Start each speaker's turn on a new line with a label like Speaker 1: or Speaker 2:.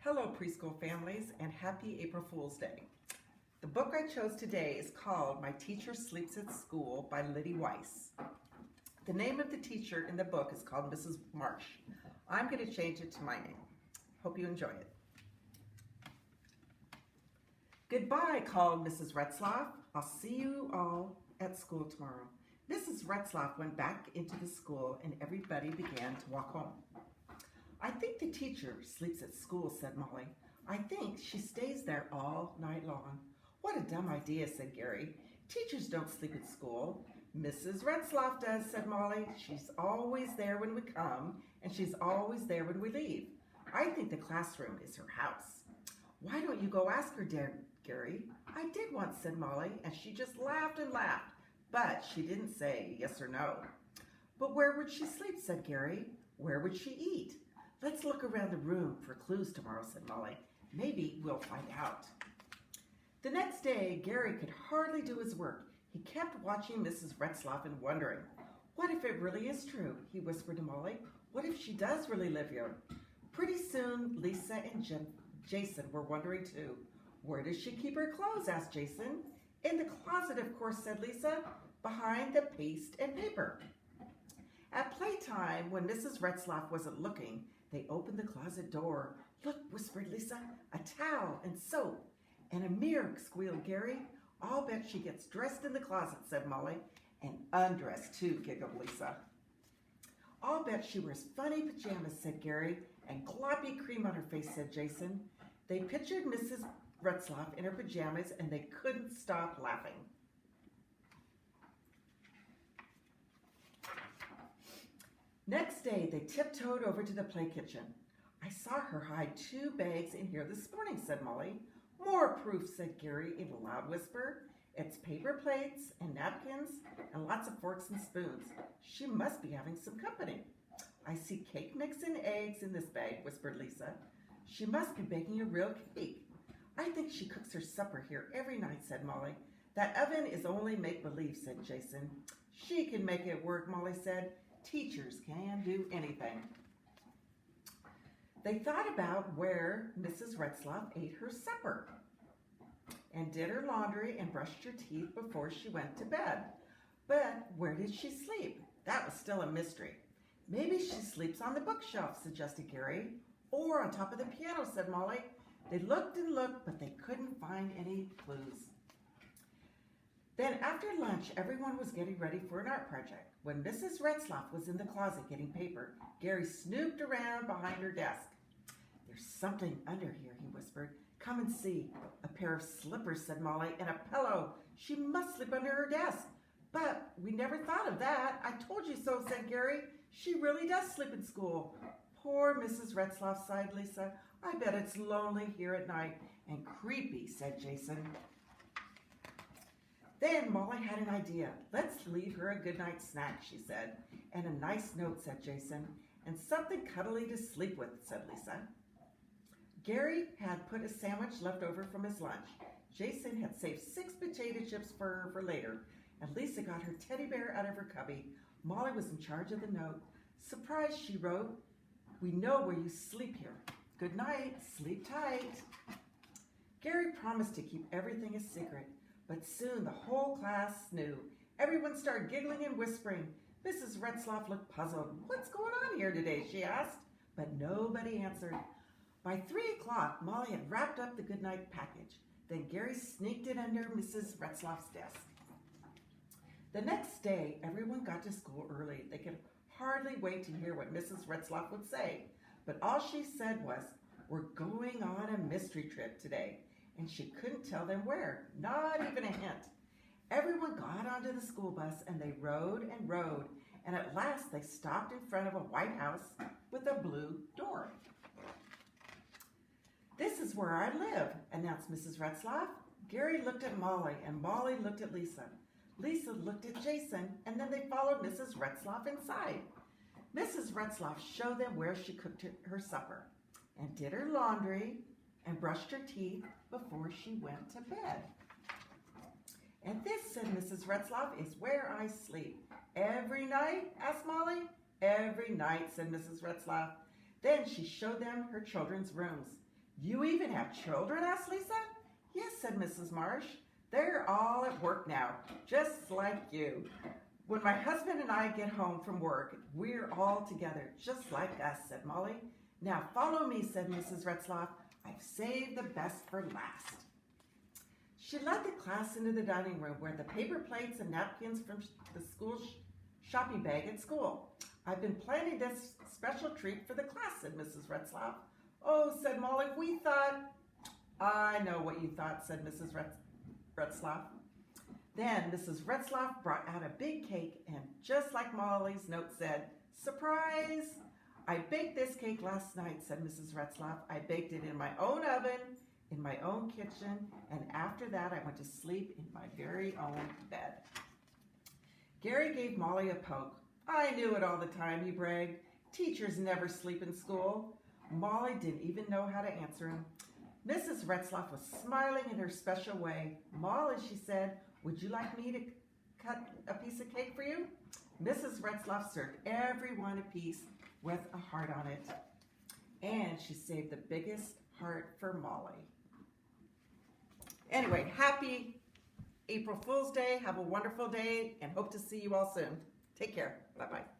Speaker 1: Hello, preschool families, and happy April Fool's Day. The book I chose today is called My Teacher Sleeps at School by Leatie Weiss. The name of the teacher in the book is called Mrs. Marsh. I'm going to change it to my name. Hope you enjoy it. Goodbye, called Mrs. Retzlaff. I'll see you all at school tomorrow. Mrs. Retzlaff went back into the school and everybody began to walk home. I think the teacher sleeps at school, said Molly. I think she stays there all night long. What a dumb idea, said Gary. Teachers don't sleep at school. Mrs. Retzlaff does, said Molly. She's always there when we come, and she's always there when we leave. I think the classroom is her house. Why don't you go ask her, dear Gary? I did once, said Molly, and she just laughed and laughed, but she didn't say yes or no. But where would she sleep, said Gary. Where would she eat? Let's look around the room for clues tomorrow, said Molly. Maybe we'll find out. The next day, Gary could hardly do his work. He kept watching Mrs. Retzlaff and wondering, what if it really is true? He whispered to Molly. What if she does really live here? Pretty soon, Lisa and Jason were wondering too. Where does she keep her clothes? Asked Jason. In the closet, of course, said Lisa, behind the paste and paper. At playtime, when Mrs. Retzlaff wasn't looking, they opened the closet door. Look, whispered Lisa, a towel and soap. And a mirror, squealed Gary. I'll bet she gets dressed in the closet, said Molly. And undressed too, giggled Lisa. I'll bet she wears funny pajamas, said Gary. And gloppy cream on her face, said Jason. They pictured Mrs. Retzlaff in her pajamas and they couldn't stop laughing. Next day, they tiptoed over to the play kitchen. I saw her hide 2 bags in here this morning, said Molly. More proof, said Gary in a loud whisper. It's paper plates and napkins and lots of forks and spoons. She must be having some company. I see cake mix and eggs in this bag, whispered Lisa. She must be baking a real cake. I think she cooks her supper here every night, said Molly. That oven is only make-believe, said Jason. She can make it work, Molly said. Teachers can do anything. They thought about where Mrs. Retzlaff ate her supper and did her laundry and brushed her teeth before she went to bed. But where did she sleep? That was still a mystery. Maybe she sleeps on the bookshelf, suggested Gary. Or on top of the piano, said Molly. They looked and looked, but they couldn't find any clues. Then after lunch, everyone was getting ready for an art project. When Mrs. Retzlaff was in the closet getting paper, Gary snooped around behind her desk. There's something under here, he whispered. Come and see. A pair of slippers, said Molly, and a pillow. She must sleep under her desk. But we never thought of that. I told you so, said Gary. She really does sleep in school. Poor Mrs. Retzlaff, sighed Lisa. I bet it's lonely here at night. And creepy, said Jason. Then Molly had an idea. Let's leave her a goodnight snack, she said. And a nice note, said Jason. And something cuddly to sleep with, said Lisa. Gary had put a sandwich left over from his lunch. Jason had saved 6 potato chips for her for later. And Lisa got her teddy bear out of her cubby. Molly was in charge of the note. Surprise, she wrote. We know where you sleep here. Good night, sleep tight. Gary promised to keep everything a secret. But soon the whole class knew. Everyone started giggling and whispering. Mrs. Retzlaff looked puzzled. What's going on here today, she asked. But nobody answered. By 3 o'clock, Molly had wrapped up the goodnight package. Then Gary sneaked it under Mrs. Retzlaff's desk. The next day, everyone got to school early. They could hardly wait to hear what Mrs. Retzlaff would say. But all she said was, we're going on a mystery trip today. And she couldn't tell them where, not even a hint. Everyone got onto the school bus and they rode and rode, and at last they stopped in front of a white house with a blue door. This is where I live, announced Mrs. Retzlaff. Gary looked at Molly, and Molly looked at Lisa. Lisa looked at Jason, and then they followed Mrs. Retzlaff inside. Mrs. Retzlaff showed them where she cooked her supper and did her laundry and brushed her teeth before she went to bed. And this, said Mrs. Retzlaff, is where I sleep. Every night? Asked Molly. Every night, said Mrs. Retzlaff. Then she showed them her children's rooms. You even have children, asked Lisa. Yes, said Mrs. Marsh. They're all at work now, just like you. When my husband and I get home from work, we're all together, just like us, said Molly. Now follow me, said Mrs. Retzlaff. I've saved the best for last. She led the class into the dining room where the paper plates and napkins from the school shopping bag at school. I've been planning this special treat for the class, said Mrs. Retzlaff. Oh, said Molly, we thought... I know what you thought, said Mrs. Retzlaff. Then Mrs. Retzlaff brought out a big cake, and just like Molly's note said, surprise! I baked this cake last night, said Mrs. Retzlaff. I baked it in my own oven, in my own kitchen, and after that I went to sleep in my very own bed. Gary gave Molly a poke. I knew it all the time, he bragged. Teachers never sleep in school. Molly didn't even know how to answer him. Mrs. Retzlaff was smiling in her special way. Molly, she said, would you like me to cut a piece of cake for you? Mrs. Retzlaff served everyone a piece with a heart on it. And she saved the biggest heart for Molly. Anyway, happy April Fool's Day. Have a wonderful day and hope to see you all soon. Take care. Bye-bye.